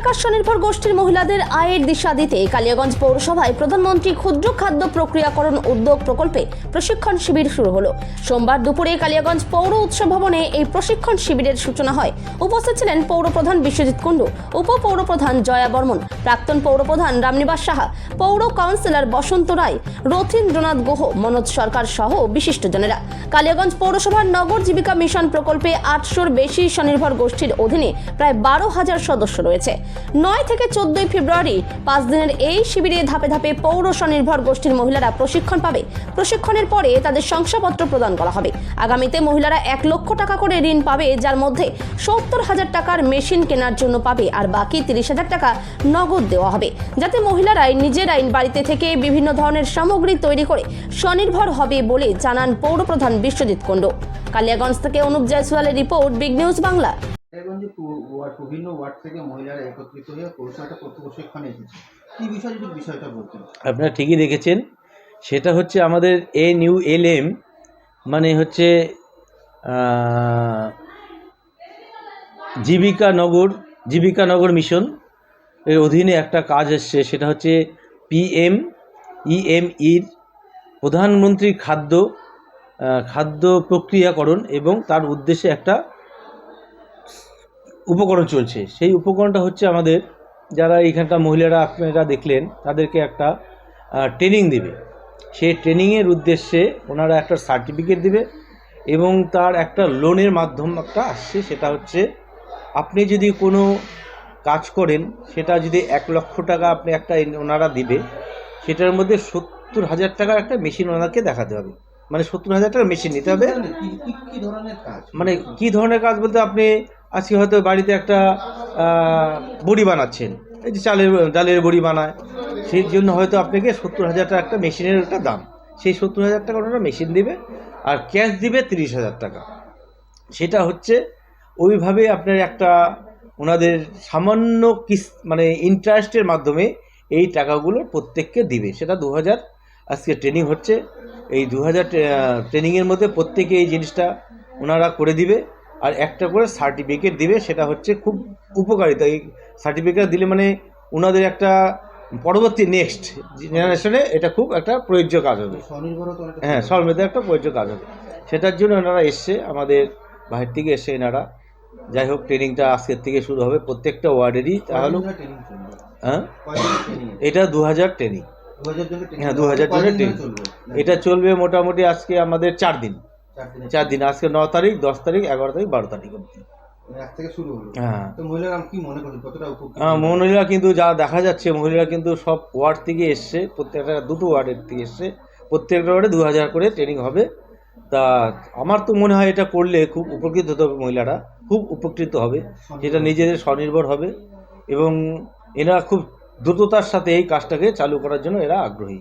এলাকার স্বনির্ভর গোষ্ঠীর মহিলাদের আয়ের দিশা দিতে কালিয়াগঞ্জ পৌরসভায় প্রধানমন্ত্রী ক্ষুদ্র খাদ্য প্রক্রিয়াকরণ উদ্যোগ প্রকল্পে প্রশিক্ষণ শিবির শুরু হলো। সোমবার দুপুরে কালিয়াগঞ্জ পৌর উৎসব ভবনে এই প্রশিক্ষণ শিবিরের সূচনা হয়। উপস্থিত ছিলেন পৌরপ্রধান বিশ্বজিৎ কুণ্ডু, উপপৌরপ্রধান জয়া বর্মন, প্রাক্তন পৌরপ্রধান রামনিবাস সাহা, পৌর কাউন্সিলর বসন্ত রায়, রথীন্দ্রনাথ গুহ, মনোজ সরকার সহ বিশিষ্টজনেরা। কালিয়াগঞ্জ পৌরসভার নগর জীবিকা মিশন প্রকল্পে 800-র বেশি স্বনির্ভর গোষ্ঠীর অধীনে প্রায় 12,000 সদস্য রয়েছে। 9 থেকে 14 ফেব্রুয়ারি 5 দিনের এই শিবিরে ধাপে ধাপে পৌর স্বনির্ভর গোষ্ঠীর মহিলারা প্রশিক্ষণ পাবে। প্রশিক্ষণের পরে তাদের শংসাপত্র প্রদান করা হবে। আগামীতে মহিলারা 1 লক্ষ টাকা করে ঋণ পাবে, যার মধ্যে 70,000 টাকার মেশিন কেনার জন্য পাবে আর বাকি 30,000 টাকা নগদ দেওয়া হবে, যাতে মহিলারাই নিজেরাই বাড়িতে থেকে বিভিন্ন ধরনের সামগ্রী তৈরি করে স্বনির্ভর হবে বলে জানান পৌরপ্রধান বিশ্বজিৎ কুণ্ডু। কালিয়াগঞ্জ থেকে অনুপ জয়সওয়ালের রিপোর্ট, বিগ নিউজ বাংলা। বিভিন্ন ওয়ার্ড থেকে মহিলারা একত্রিত হয়ে পৌরসভাটা প্রশিক্ষণে এসেছে। কি বিষয় যদি বিষয়টা বলতেন? আপনারা ঠিকই দেখেছেন, সেটা হচ্ছে আমাদের NULM, মানে হচ্ছে জীবিকা নগর মিশন এর অধীনে একটা কাজ এসছে। সেটা হচ্ছে PMEMEর প্রধানমন্ত্রী খাদ্য প্রক্রিয়াকরণ, এবং তার উদ্দেশ্যে একটা উপকরণ চলছে। সেই উপকরণটা হচ্ছে আমাদের যারা এখানকার মহিলারা আপনারা দেখলেন, তাদেরকে একটা ট্রেনিং দেবে। সেই ট্রেনিংয়ের উদ্দেশ্যে ওনারা একটা সার্টিফিকেট দেবে এবং তার একটা লোনের মাধ্যম একটা আসছে। সেটা হচ্ছে আপনি যদি কোনো কাজ করেন, সেটা যদি 1 লক্ষ টাকা আপনি একটা ওনারা দিবে, সেটার মধ্যে 70,000 টাকার একটা মেশিন ওনাকে দেখাতে হবে। মানে 70,000 টাকার মেশিন নিতে হবে। কি ধরনের কাজ? মানে কি ধরনের কাজ বলতে, আপনি আজকে হয়তো বাড়িতে একটা বড়ি বানাচ্ছেন, এই যে ডালের বড়ি বানায়, সেই জন্য হয়তো আপনাকে 70,000 টাকা একটা মেশিনের একটা দাম। সেই 70,000 টাকা ওনারা মেশিন দিবে আর ক্যাশ দিবে 30,000 টাকা। সেটা হচ্ছে ওইভাবে আপনার একটা ওনাদের সামান্য মানে ইন্টারেস্টের মাধ্যমে এই টাকাগুলো প্রত্যেককে দিবে। সেটা 2000 আজকে ট্রেনিং হচ্ছে। এই 2000 ট্রেনিংয়ের মধ্যে প্রত্যেকে এই জিনিসটা ওনারা করে দিবে আর একটা করে সার্টিফিকেট দিবে। সেটা হচ্ছে খুব উপকারিতা। এই সার্টিফিকেট দিলে মানে ওনাদের একটা পরবর্তী নেক্সট জেনারেশনে এটা খুব একটা প্রয়োজ্য কাজ হবে। হ্যাঁ, স্বনির্ভর একটা প্রয়োজ্য কাজ হবে। সেটার জন্য ওনারা এসছে, আমাদের বাইরে থেকে এসে এনারা। যাই হোক, ট্রেনিংটা আজকের থেকে শুরু হবে প্রত্যেকটা ওয়ার্ডেরই। তাহলে হ্যাঁ, এটা 2000 ট্রেনিং। হ্যাঁ, 2000 জনের ট্রেনিং। এটা চলবে মোটামুটি আজকে আমাদের 4 দিন। আজকে 9 তারিখ, 10 তারিখ, 11 তারিখ, 12 তারিখ অবধি। হ্যাঁ, মহিলারা কিন্তু যা দেখা যাচ্ছে, মহিলারা কিন্তু সব ওয়ার্ড থেকে এসছে, প্রত্যেকটা 2টো ওয়ার্ডের থেকে এসছে। প্রত্যেকটা ওয়ার্ডে 2000 করে ট্রেনিং হবে। তা আমার তো মনে হয় এটা করলে খুব উপকৃত হতে হবে, মহিলারা খুব উপকৃত হবে, যেটা নিজেদের স্বনির্ভর হবে এবং এরা খুব দ্রুততার সাথে এই কাজটাকে চালু করার জন্য এরা আগ্রহী।